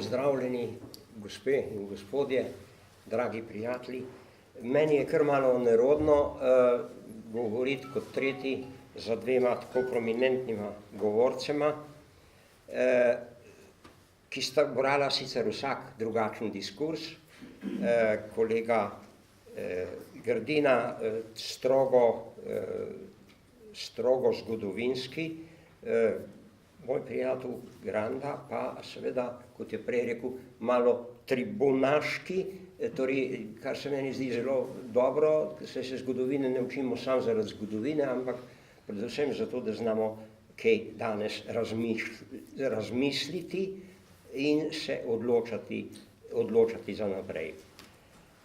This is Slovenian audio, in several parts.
pozdravljeni, gospe in gospodje, dragi prijatelji. Meni je kar malo nerodno govoriti kot tretji za dvema tako prominentnima govorcema, ki sta brala sicer vsak drugačen diskurs. Kolega Grdina strogo zgodovinski, moj prijatelj Granda pa seveda, kot je prej rekel, malo tribunaški, torej, kar se meni zdi zelo dobro, se zgodovine ne učimo samo zaradi zgodovine, ampak predvsem zato, da znamo kaj danes razmisliti in se odločati za naprej.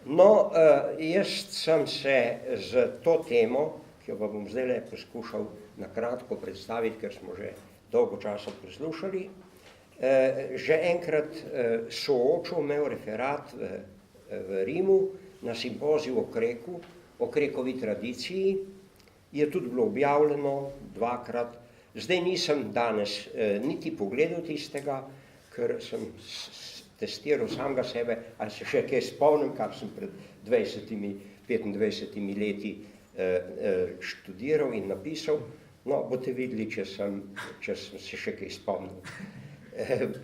No, jaz sem se z to temo, ki jo pa bom zdaj poskušal na kratko predstaviti, ker smo že dolgo časa poslušali, že enkrat soočil, imel referat v Rimu na simpoziju o Krekovi tradiciji, je tudi bilo objavljeno dvakrat. Zdaj nisem danes niti pogledal tistega, ker sem testiral samega sebe, ali se še kaj spomnim, kar sem pred 25 leti študiral in napisal. No, boste videli, če sem se še kaj spomnil.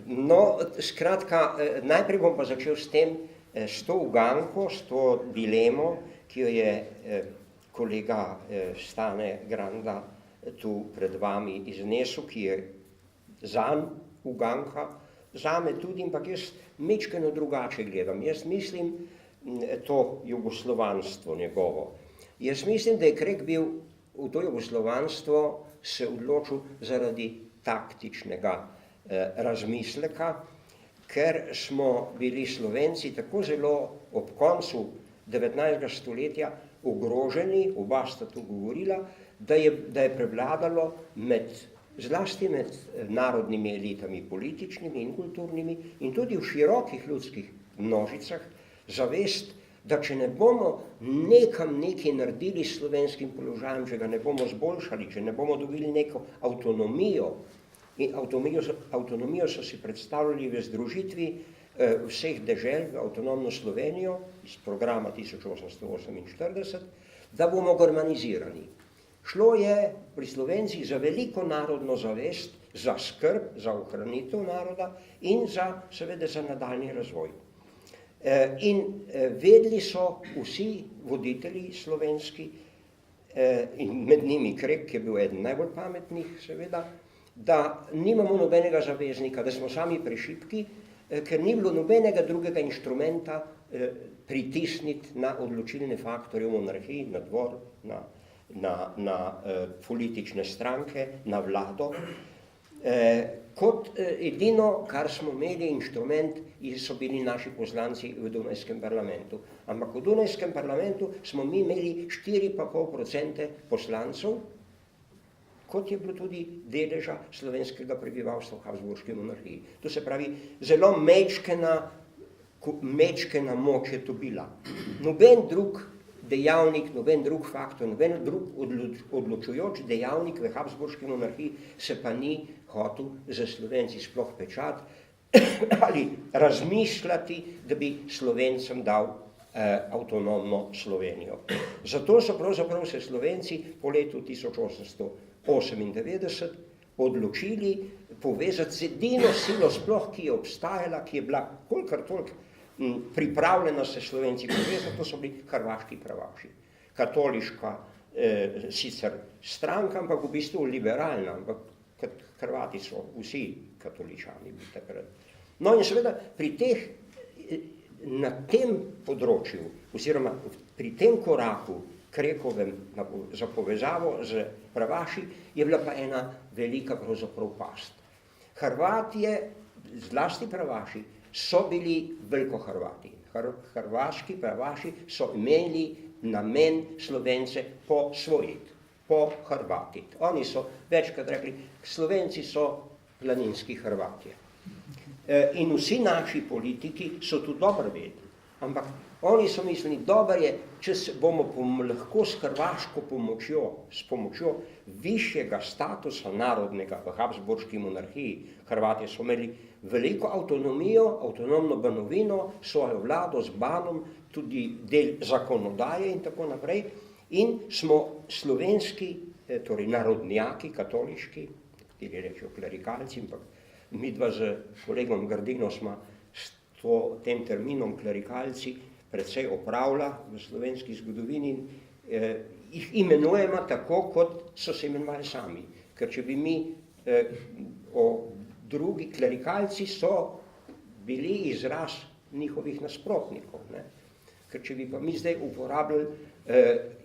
No, skratka, najprej bom pa začel s tem, s to uganko, s to dilemo, ki jo je kolega Stane Granda tu pred vami iznesel, ki je zanj uganka, zame tudi, ampak jaz majčkeno drugače gledam. Jaz mislim to jugoslovanstvo njegovo. Jaz mislim, da je Krek bil v to jugoslovanstvo se odločil zaradi taktičnega razmisleka, ker smo bili Slovenci tako zelo ob koncu 19. stoletja ogroženi, oba sta tu govorila, da je prevladalo zlasti med narodnimi elitami, političnimi in kulturnimi, in tudi v širokih ljudskih množicah zavest, da če ne bomo nekaj naredili s slovenskim položajem, če ga ne bomo zboljšali, če ne bomo dobili neko avtonomijo, in avtonomijo so si predstavljali v združitvi vseh dežel v avtonomno Slovenijo iz programa 1848, da bomo germanizirani. Šlo je pri Slovencih za veliko narodno zavest, za skrb, za ohranitev naroda in seveda za nadaljnji razvoj. In vedeli so vsi voditelji slovenski, in med njimi Krek, ki je bil eden najbolj pametnih, seveda, da nimamo nobenega zaveznika, da smo sami prešibki, ker ni bilo nobenega drugega inštrumenta pritisniti na odločilne faktorje v monarhiji, na dvor, na politične stranke, na vlado. Kot edino, kar smo imeli inštrument, so bili naši poslanci v Dunajskem parlamentu. Ampak v Dunajskem parlamentu smo mi imeli 4,5% poslancev, kot je bilo tudi deleža slovenskega prebivalstva v Habsburški monarhiji. To se pravi, zelo mečkena moč je to bila. Noben drug dejavnik, noben drug faktor, noben drug odločujoč dejavnik v Habsburški monarhiji se pa ni hotel za Slovenci sploh pečati ali razmišljati, da bi Slovencem dal avtonomno Slovenijo. Zato so pravzaprav se Slovenci po letu 1898 odločili povezati z edino silo sploh, ki je obstajala, ki je bila kolikor toliko pripravljena se Slovenci povezati, to so bili hrvaški pravaši. Katoliška sicer stranka, ampak v bistvu liberalna, ampak Hrvati so vsi katoličani bili takrat. No in seveda na tem področju, oziroma pri tem koraku Krekovem za povezavo z pravaši, je bila pa ena velika pravzaprav past. Hrvatje, zlasti pravaši, so bili velikohrvati. Hrvaški pravaši so imeli namen Slovence posvojiti, pohrvatiti. Oni so večkrat rekli, Slovenci so planinski Hrvatje. In vsi naši politiki so to dobro vedeli. Ampak oni so mislili, dober je, če se bomo lahko s hrvaško pomočjo, s pomočjo višjega statusa narodnega v Habsburški monarhiji. Hrvatje so imeli veliko avtonomijo, avtonomno banovino, svojo vlado z banom, tudi del zakonodaje in tako naprej. In smo slovenski, torej narodnjaki, katoliški, kateri rečejo klerikalci, ampak midva z kolegom Grdino smo s tem terminom klerikalci precej opravlja v slovenski zgodovini, jih imenujemo tako, kot so se imenovali sami. Ker če bi mi drugi klerikalci so bili izraz njihovih nasprotnikov. Ne? Ker če bi pa mi zdaj uporabljali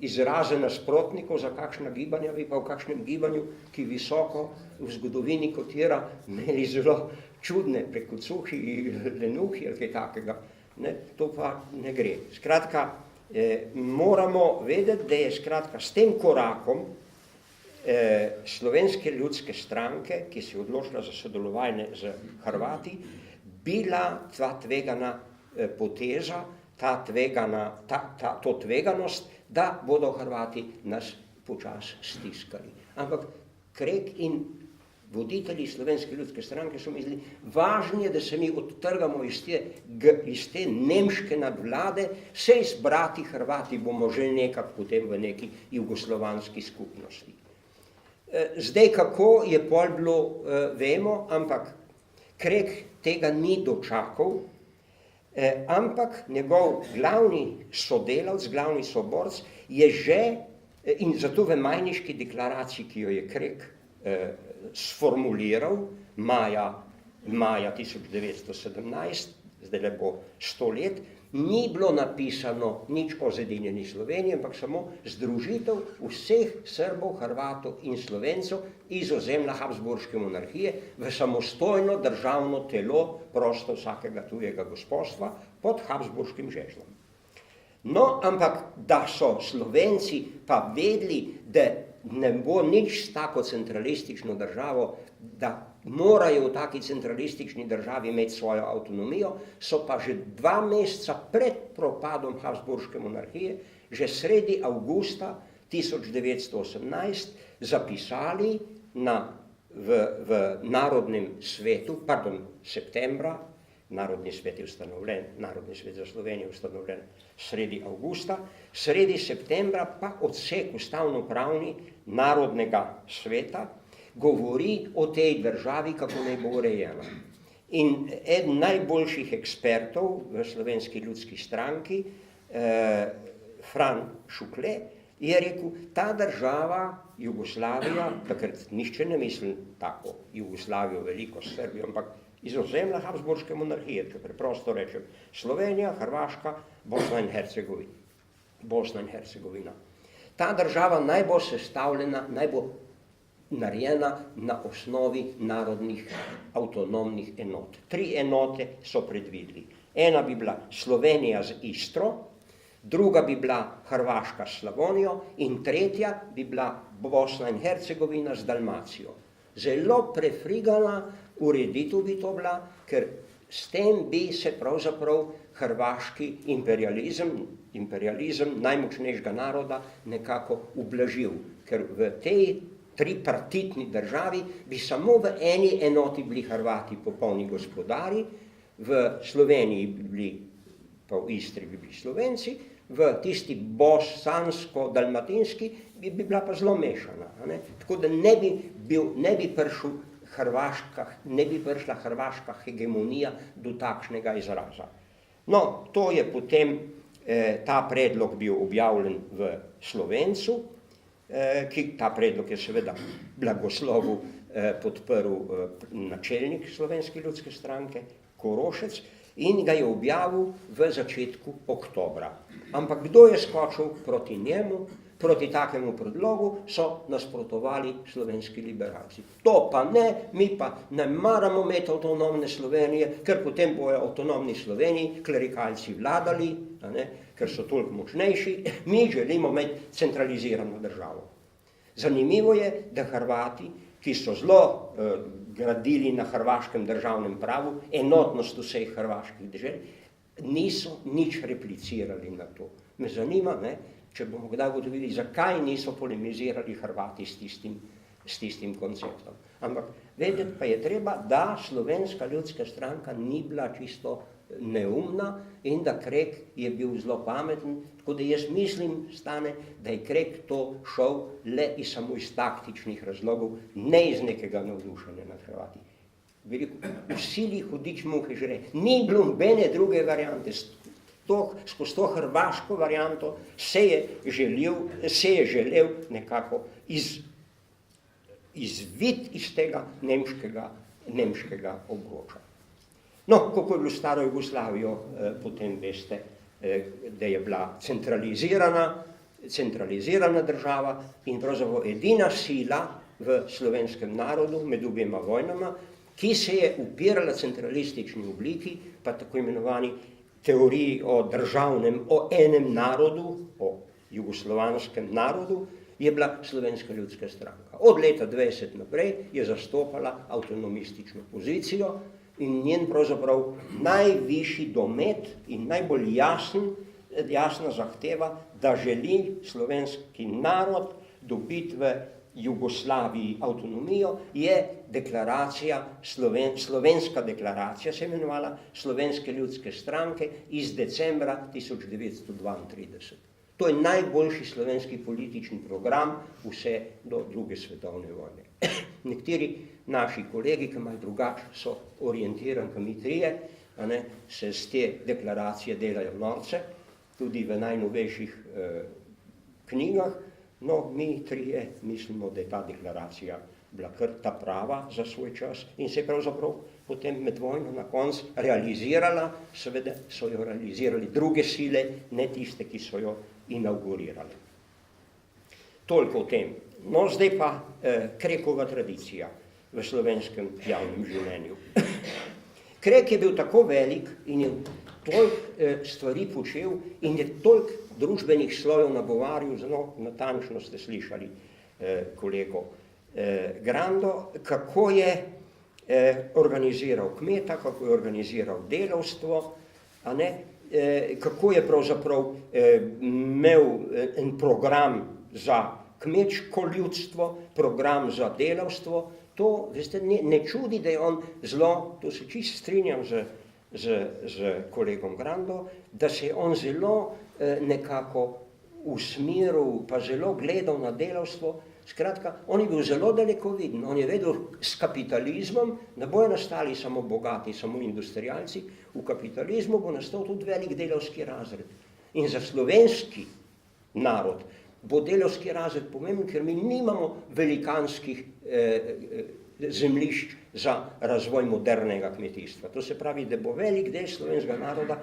izraze nasprotnikov za kakšna gibanja, bi pa v kakšnem gibanju, ki visoko v zgodovini kotira, imeli zelo čudne prekucuhi, lenuhi ali kaj takega. Ne, to pa ne gre. Skratka, moramo vedeti, da je skratka s tem korakom Slovenske ljudske stranke, ki se je odločila za sodelovanje z Hrvati, bila ta tvegana poteza, to tveganost, da bodo Hrvati nas počas stiskali. Ampak Krek in voditelji Slovenske ljudske stranke so mislili, važno je, da se mi odtrgamo iz te nemške nadvlade, sej s brati Hrvati bomo že nekako potem v neki jugoslovanski skupnosti. Zdaj, kako je pol bilo, vemo, ampak Krek tega ni dočakal, ampak njegov glavni sodelavc, glavni soborc je že, in zato v Majniški deklaraciji, ki jo je Krek sformuliral maja 1917, zdaj le bo 100 let, ni bilo napisano nič o zedinjeni Sloveniji, ampak samo združitev vseh Srbov, Hrvatov in Slovencev iz ozemlja Habsburške monarhije v samostojno državno telo, prosto vsakega tujega gospodstva, pod Habsburškim žezlom. No, ampak da so Slovenci pa vedeli, da ne bo nič s tako centralistično državo, da morajo v taki centralistični državi imeti svojo avtonomijo, so pa že 2 meseca pred propadom Habsburške monarhije, že sredi avgusta 1918 zapisali v Narodnem svetu, septembra, Narodni svet je ustanovljen, Narodni svet za Slovenijo je ustanovljen sredi avgusta, sredi septembra pa odsek ustavnopravni Narodnega sveta govori o tej državi, kako naj bo urejena. In eden najboljših ekspertov v Slovenski ljudski stranki, Fran Šukle, je rekel, ta država, Jugoslavija, takrat nišče ne misli tako Jugoslavijo, veliko Srbijo, ampak iz ozemlja Habsburške monarhije, če preprosto rečem, Slovenija, Hrvaška, Bosna in Hercegovina. Ta država naj bo sestavljena, naj bo narejena na osnovi narodnih avtonomnih enot. 3 enote so predvideli. Ena bi bila Slovenija z Istro, druga bi bila Hrvaška s Slavonijo in tretja bi bila Bosna in Hercegovina z Dalmacijo. Zelo prefrigana ureditev bi to bila, ker s tem bi se pravzaprav hrvaški imperializem najmočnejšega naroda nekako ublažil, ker v tej tripartitni državi bi samo v eni enoti bili Hrvati popolni gospodari, v Sloveniji bi bili, pa v Istri bi bili Slovenci, v tisti bosansko-dalmatinski bi bila pa zelo mešana. Ne? Tako da ne bi prišla hrvaška hegemonija do takšnega izraza. No, to je potem, ta predlog bil objavljen v Slovencu, ta predlog je seveda blagoslovu podprl načelnik Slovenske ljudske stranke, Korošec, in ga je objavil v začetku oktobra. Ampak kdo je skočil proti njemu? Proti takemu predlogu so nasprotovali slovenski liberalci. To pa ne, mi pa ne maramo imeti avtonomne Slovenije, ker potem bojo avtonomni Sloveniji klerikalci vladali, ker so toliko močnejši, mi želimo imeti centralizirano državo. Zanimivo je, da Hrvati, ki so zelo gradili na hrvaškem državnem pravu, enotnost vseh hrvaških dežel, niso nič replicirali na to. Me zanima, ne, če bomo kdaj ugotovili, zakaj niso polemizirali Hrvati s tistim konceptom. Ampak vedeti pa je treba, da Slovenska ljudska stranka ni bila čisto neumna in da Krek je bil zelo pameten, tako da jaz mislim, Stane, da je Krek to šel le samo iz taktičnih razlogov, ne iz nekega navdušenja nad Hrvati. V sili hudič muhe žre. Ni bilo nobene druge variante. Skozi to hrvaško varianto se je želel nekako izviti iz tega nemškega obroča. No, kako je bilo staro Jugoslavijo, potem veste, da je bila centralizirana država in pravzaprav edina sila v slovenskem narodu med obema vojnama, ki se je upirala centralistični obliki, pa tako imenovani teoriji o enem narodu, o jugoslovanskem narodu, je bila Slovenska ljudska stranka. Od leta 20 naprej je zastopala avtonomistično pozicijo in njen pravzaprav najvišji domet in najbolj jasna zahteva, da želi slovenski narod dobiti v Jugoslaviji avtonomijo, je deklaracija, slovenska deklaracija se imenovala Slovenske ljudske stranke iz decembra 1932. To je najboljši slovenski politični program vse do druge svetovne vojne. Nekateri naši kolegi, ki malo drugače so orientirani, kot mi trije, se z te deklaracije delajo norce, tudi v najnovejših knjigah. No, mi trije mislimo, da je ta deklaracija bila kar ta prava za svoj čas in se je pravzaprav potem med vojno na koncu realizirala, seveda so jo realizirali druge sile, ne tiste, ki so jo inaugurirali. Toliko o tem. No, zdaj pa Krekova tradicija v slovenskem javnem življenju. Krek je bil tako velik in je toliko stvari počel in je toliko družbenih slojev nagovarjal, zelo natančno ste slišali kolego Grando, kako je organiziral kmeta, kako je organiziral delavstvo, kako je pravzaprav imel en program za kmečko ljudstvo, program za delavstvo. To, veste, ne čudi, da je on zelo, to se čisto strinjam z kolegom Grando, da se je on zelo nekako usmeril, pa zelo gledal na delavstvo. Skratka, on je bil zelo dalekoviden, on je vedel s kapitalizmom, ne bojo nastali samo bogati, samo industrialci, v kapitalizmu bo nastal tudi velik delavski razred. In za slovenski narod bo delavski razred pomemben, ker mi nimamo velikanskih zemljišč za razvoj modernega kmetijstva. To se pravi, da bo velik del slovenskega naroda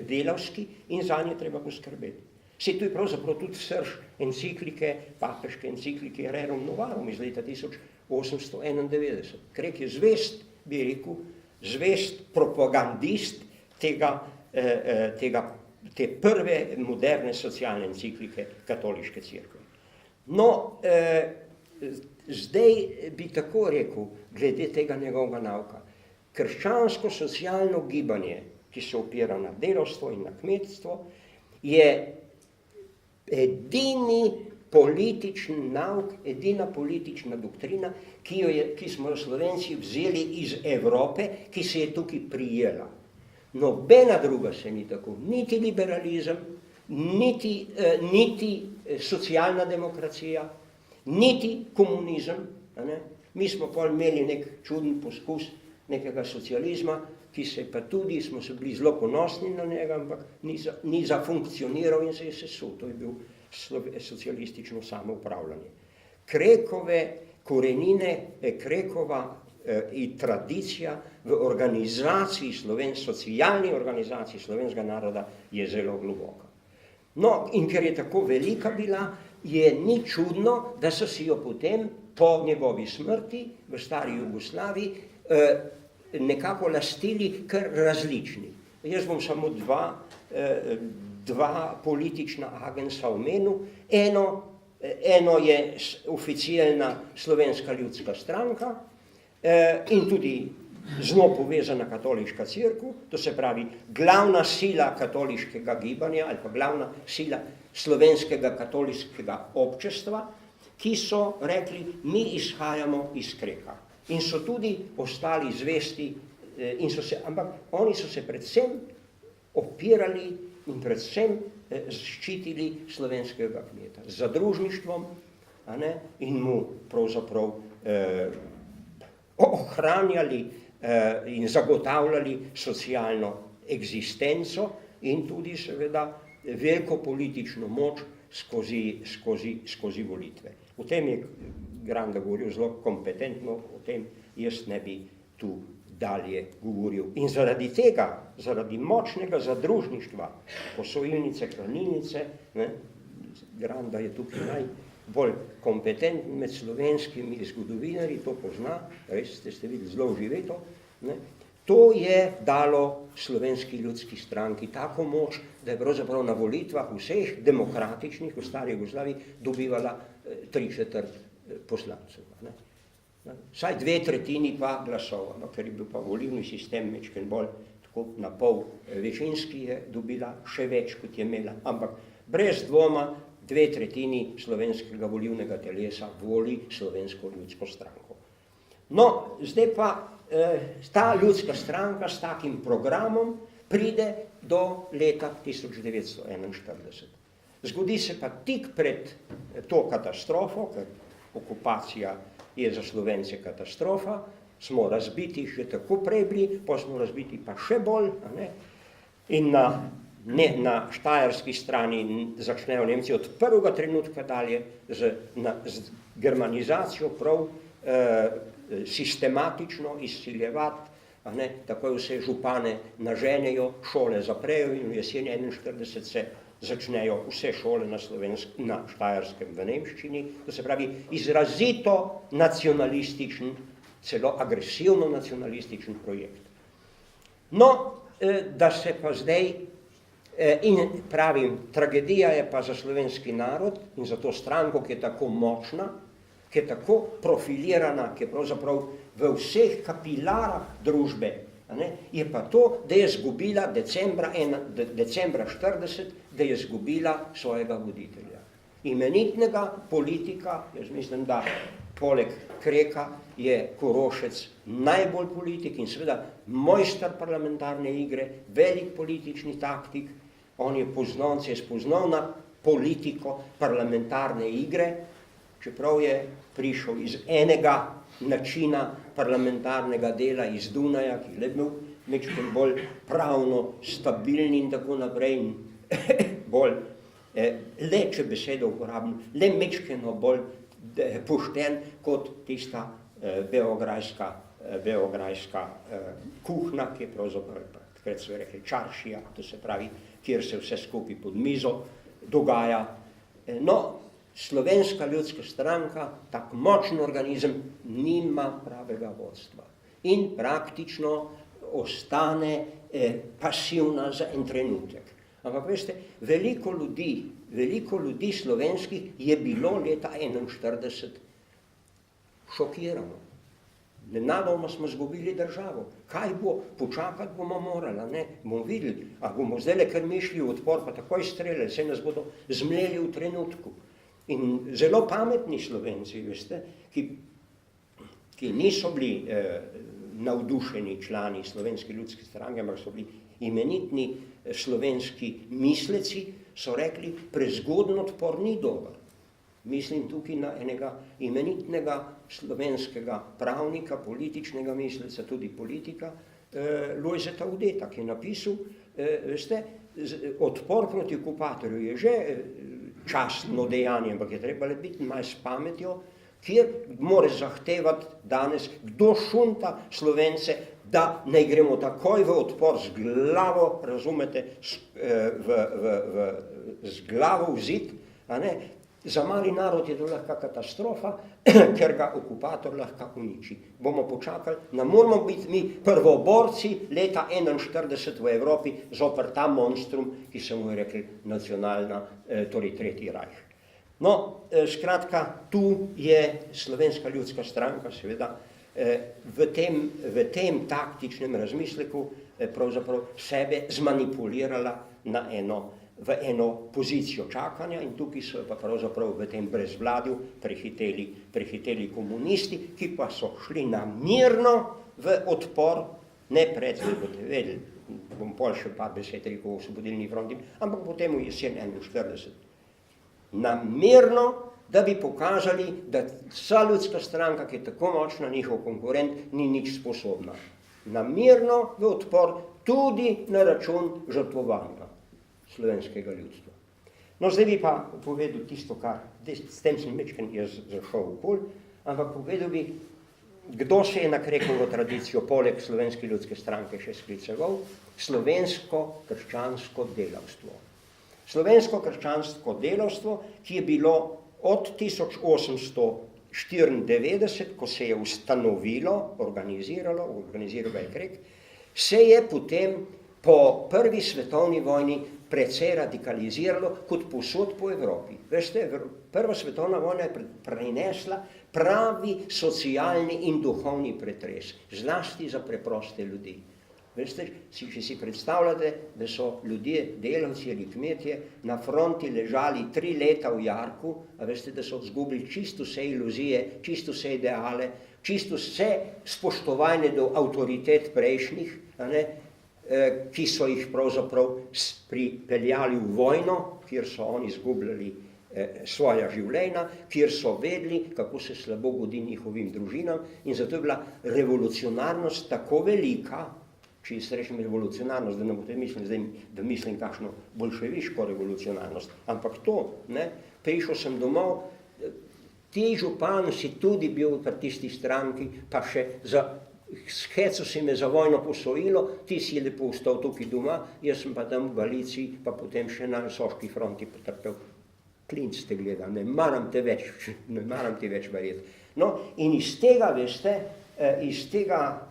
delavski in zanje treba poskrbeti. Se tu je pravzaprav tudi srž enciklike, papeške enciklike Rerum Novarum iz leta 1891. Krek je zvest, bi rekel, zvest propagandist te prve moderne socialne enciklike katoliške cerkve. No, zdaj bi tako rekel, glede tega njegovega nauka. Krščansko-socialno gibanje, ki se opira na delavstvo in na kmetstvo, je edini politični nauk, edina politična doktrina, ki smo jo Slovenci vzeli iz Evrope, ki se je tukaj prijela. Nobena druga se ni tako, niti liberalizem, niti socialna demokracija, niti komunizem. Mi smo pol imeli nek čuden poskus nekega socializma, ki se pa tudi, smo se bili zelo ponosni na njega, ampak ni zafunkcioniral in se je sesul. To je bil socialistično samoupravljanje. Krekove korenine, Krekova tradicija v organizaciji socialni organizaciji slovenskega naroda je zelo globoka. No, in ker je tako velika bila, ni čudno, da so si jo potem po njegovi smrti v stari Jugoslaviji nekako lastili kar različni. Jaz bom samo dva politična agensa omenil. Eno je oficialna Slovenska ljudska stranka in tudi zelo povezana katoliška cerkev, to se pravi glavna sila katoliškega gibanja ali pa glavna sila slovenskega katoliškega občestva, ki so rekli, mi izhajamo iz Kreka. In so tudi ostali zvesti, ampak oni so se predvsem opirali in predvsem ščitili slovenskega kmeta z zadružništvom, in mu pravzaprav ohranjali in zagotavljali socialno eksistenco in tudi seveda veliko politično moč skozi volitve. O tem je Granda govoril zelo kompetentno, o tem jaz ne bi tu dalje govoril. In zaradi tega, zaradi močnega zadružništva, posojilnice, hranilnice, Granda je tukaj najbolj kompetenten med slovenskimi zgodovinarji, to pozna, res ste videli zelo živeto, to je dalo Slovenski ljudski stranki tako moč, da je pravzaprav na volitvah vseh demokratičnih v stari Jugoslaviji dobivala 3/4 poslancev. Vsaj 2/3 pa glasov, ker je bil pa volilni sistem mečken bolj tako na pol večinski, je dobila še več, kot je imela, ampak brez dvoma 2/3 slovenskega volilnega telesa voli Slovensko ljudsko stranko. No, zdaj pa ta ljudska stranka s takim programom pride do leta 1941. Zgodi se pa tik pred to katastrofo, ker okupacija je za Slovence katastrofa, smo razbiti že tako prej bili, pa smo razbiti pa še bolj, in na štajerski strani začnejo Nemci od prvega trenutka dalje z germanizacijo prav sistematično izsiljevati, takoj vse župane naženejo, šole zaprejo in v jeseni 41 se začnejo vse šole na Štajerskem v nemščini, to se pravi izrazito nacionalističen, celo agresivno nacionalističen projekt. No, da se pa zdaj, in pravim, tragedija je pa za slovenski narod in za to stranko, ki je tako močna, ki je tako profilirana, ki je pravzaprav v vseh kapilarah družbe, je pa to, da je izgubila decembra 40, da je izgubila svojega voditelja. Imenitnega politika, jaz mislim, da poleg Kreka je Korošec najbolj politik in seveda mojster parlamentarne igre, velik politični taktik, on je spoznal na politiko parlamentarne igre, čeprav je prišel iz enega načina parlamentarnega dela iz Dunaja, ki je bil mečken bolj pravno stabilni in tako naprej, bolj, le če besedo uporabim, le mečkeno bolj pošten kot tista beograjska kuhna, ki je pravzaprav, takrat so rekli čaršija, to se pravi, kjer se vse skupaj pod mizo dogaja. No, Slovenska ljudska stranka, tak močen organizem, nima pravega vodstva in praktično ostane pasivna za en trenutek. Ampak veste, veliko ljudi slovenskih je bilo leta 1941 šokirano. Nenadoma smo izgubili državo. Kaj bo? Počakati bomo morali, bomo videli, a bomo zdaj kar mišli v odpor, pa takoj streljali, se nas bodo zmleli v trenutku. In zelo pametni Slovenci, veste, ki niso bili navdušeni člani Slovenske ljudske stranke, ampak so bili imenitni slovenski misleci, so rekli, prezgoden odpor ni dober. Mislim tukaj na enega imenitnega slovenskega pravnika, političnega misleca, tudi politika, Lojzeta Udeta, ki je napisal, veste, odpor proti okupatorju je že častno dejanje, ampak je treba biti malo s pametjo, kjer mora zahtevati danes, kdo šunta Slovence, da ne gremo takoj v odpor z glavo, razumete, z glavo v zid, Za mali narod je to lahko katastrofa, ker ga okupator lahko uniči. Bomo počakali, ne moramo biti mi prvoborci leta 1941 v Evropi zoper ta monstrum, ki se mu je rekli nacionalna, torej Tretji rajh. No, skratka, tu je Slovenska ljudska stranka seveda v tem taktičnem razmisleku pravzaprav sebe zmanipulirala v eno pozicijo čakanja in tukaj so pa pravzaprav v tem brezvladju prehiteli komunisti, ki pa so šli namirno v odpor, ne pred, boste vedeli, bom pol še par besed rekel o osvobodilni fronti, ampak potem v jesen 41. Namirno, da bi pokazali, da vsa ljudska stranka, ki je tako močna njihov konkurent, ni nič sposobna. Namirno v odpor tudi na račun žrtvovanja slovenskega ljudstva. No, zdaj bi pa povedal tisto, kar, s tem sem mečken jaz zašel okoli, ampak povedal bi, kdo se je na Krekovo tradicijo poleg Slovenske ljudske stranke še skliceval? Slovensko krščansko delavstvo. Slovensko krščansko delavstvo, ki je bilo od 1894, ko se je ustanovilo, organiziral ga je Krek, se je potem po prvi svetovni vojni precej radikaliziralo kot povsod po Evropi. Veste, prva svetovna vojna je prinesla pravi socialni in duhovni pretres, zlasti za preproste ljudi. Veste, če si predstavljate, da so ljudje, delavci ali kmetje na fronti ležali 3 leta v jarku, a veste, da so izgubili čisto vse iluzije, čisto vse ideale, čisto vse spoštovanje do avtoritet prejšnjih, ki so jih pravzaprav pripeljali v vojno, kjer so oni izgubljali svoja življenja, kjer so vedeli, kako se slabo godi njihovim družinam in zato je bila revolucionarnost tako velika, če jaz rečem revolucionarnost, da ne boste mislili, da mislim kakšno boljševiško revolucionarnost, ampak to, prišel sem domov, ti župan si tudi bil pri tisti stranki, pa še hecu si me za vojno posojilo, ti si lepo ostal tukaj doma, jaz sem pa tam v Galiciji, pa potem še na Soški fronti potrpel. Klinc te gleda, ne maram ti več verjeti. No, in iz tega, veste, iz tega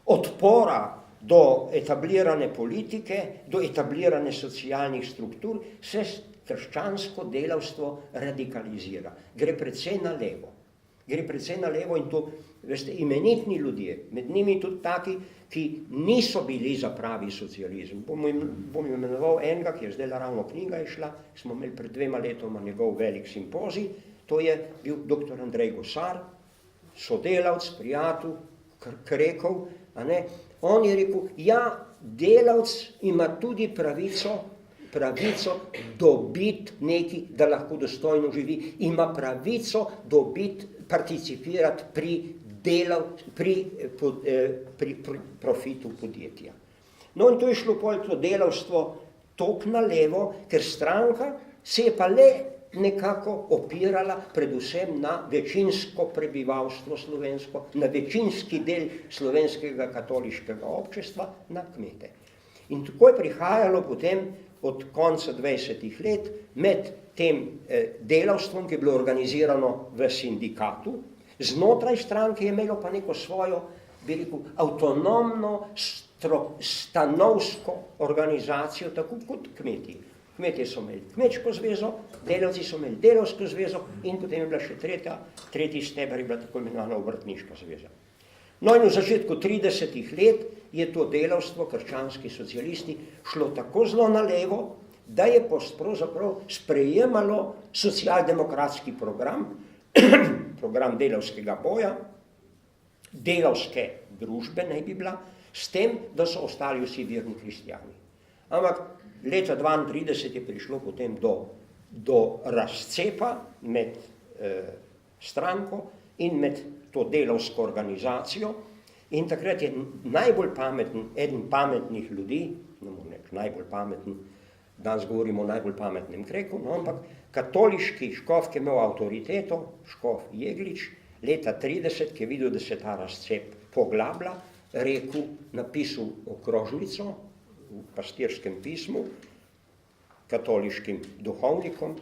odpora do etablirane politike, do etablirane socialnih struktur, se krščansko delavstvo radikalizira. Gre precej na levo. In to, veste, imenitni ljudje, med njimi tudi taki, ki niso bili za pravi socializem. Bom imenoval enega, ki je zdaj ravno knjiga išla, smo imeli pred 2 letoma njegov velik simpozij, to je bil dr. Andrej Gosar, sodelavc, prijatelj, Krekov, on je rekel, ja, delavc ima tudi pravico dobiti nekaj, da lahko dostojno živi, ima pravico dobiti, participirati pri profitu podjetja. No in to je šlo pol to delavstvo toliko na levo, ker stranka se je pa le nekako opirala predvsem na večinsko prebivalstvo slovensko, na večinski del slovenskega katoliškega občestva, na kmete. In tako je prihajalo potem od konca 20. let med tem delavstvom, ki je bilo organizirano v sindikatu, znotraj stranke je imelo pa neko svojo, bi rekel, avtonomno stanovsko organizacijo, tako kot kmeti. Kmetje so imeli kmečko zvezo, delavci so imeli delavsko zvezo in potem je bila še tretji steber, je bila tako imenovana obrtniška zveza. No in v začetku 30. let je to delavstvo, krščanski socialisti, šlo tako zelo na levo, da je pravzaprav sprejemalo socialdemokratski program, program delavskega boja, delavske družbe naj bi bila, s tem, da so ostali vsi verni kristjani. Ampak leta 32 je prišlo potem do razcepa med stranko in med to delavsko organizacijo in takrat je najbolj pameten, eden pametnih ljudi, ne moram reči najbolj pameten, danes govorimo o najbolj pametnem Kreku, no, ampak katoliški škof, ki je imel avtoriteto, škof Jeglič, leta 30, ki je videl, da se ta razcep poglablja, napisal okrožnico v pastirskem pismu, katoliškim duhovnikom,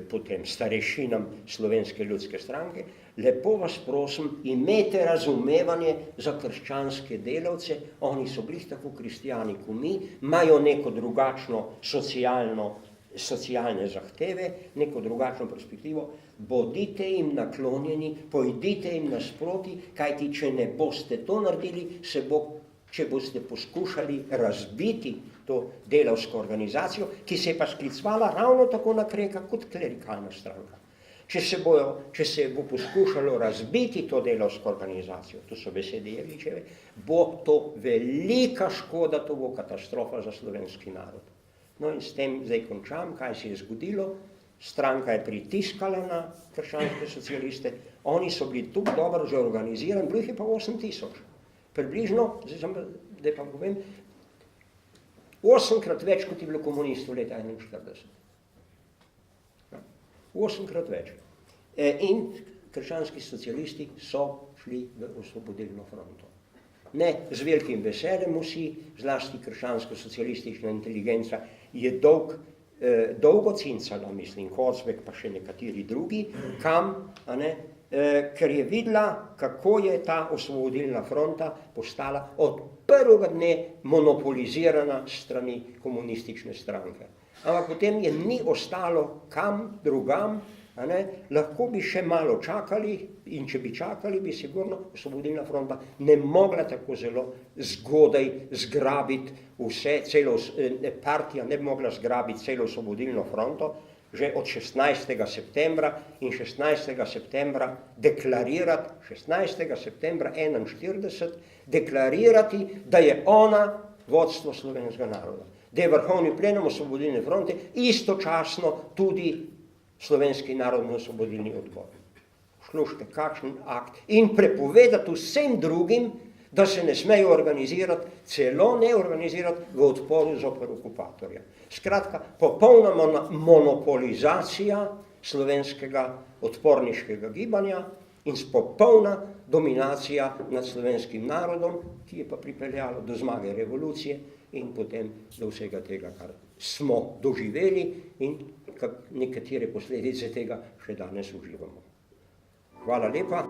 potem starešinam Slovenske ljudske stranke, lepo vas prosim, imejte razumevanje za krščanske delavce, oni so bili tako kristjani kot mi, imajo neko drugačno socialno socialne zahteve, neko drugačno perspektivo, bodite jim naklonjeni, pojdite jim nasproti, kajti če ne boste to naredili, če boste poskušali razbiti to delavsko organizacijo, ki se je pa sklicevala ravno tako na Kreka kot klerikalna stranka. Če se bo poskušalo razbiti to delavsko organizacijo, to so besede Jegličeve, bo to velika škoda, to bo katastrofa za slovenski narod. No in s tem zdaj končam, kaj se je zgodilo. Stranka je pritiskala na krščanske socialiste, oni so bili tukaj dobro že organizirani, bilo jih je pa 8000. Približno, zdaj pa povem, 8-krat več, kot je bilo komunistov leta 1941. 8-krat več. In krščanski socialisti so šli v osvobodilno fronto. Ne z velikim veseljem vsi, zlasti krščansko-socialistična inteligenca je dolgo cincala, mislim, Kozbek pa še nekateri drugi, kam, ker je videla, kako je ta osvobodilna fronta postala od prvega dne monopolizirana strani komunistične stranke. Ampak potem je ni ostalo kam drugam, lahko bi še malo čakali in če bi čakali, bi sigurno osvobodilna fronta ne mogla tako zelo zgodaj zgrabiti partija ne bi mogla zgrabiti celo osvobodilno fronto, že od 16. septembra in 16. septembra deklarirati, 16. septembra 1941 deklarirati, da je ona vodstvo slovenskega naroda. Da je vrhovni plenum osvobodilne fronte istočasno tudi Slovenski narodno-osvobodilni odbor. Slušajte, kakšen akt. In prepovedati vsem drugim, da se ne smejo organizirati, celo ne organizirati v odporu zoper okupatorja. Skratka, popolna monopolizacija slovenskega odporniškega gibanja in popolna dominacija nad slovenskim narodom, ki je pa pripeljalo do zmage revolucije in potem do vsega tega, kar smo doživeli in nekatere posledice tega še danes uživamo. Hvala lepa.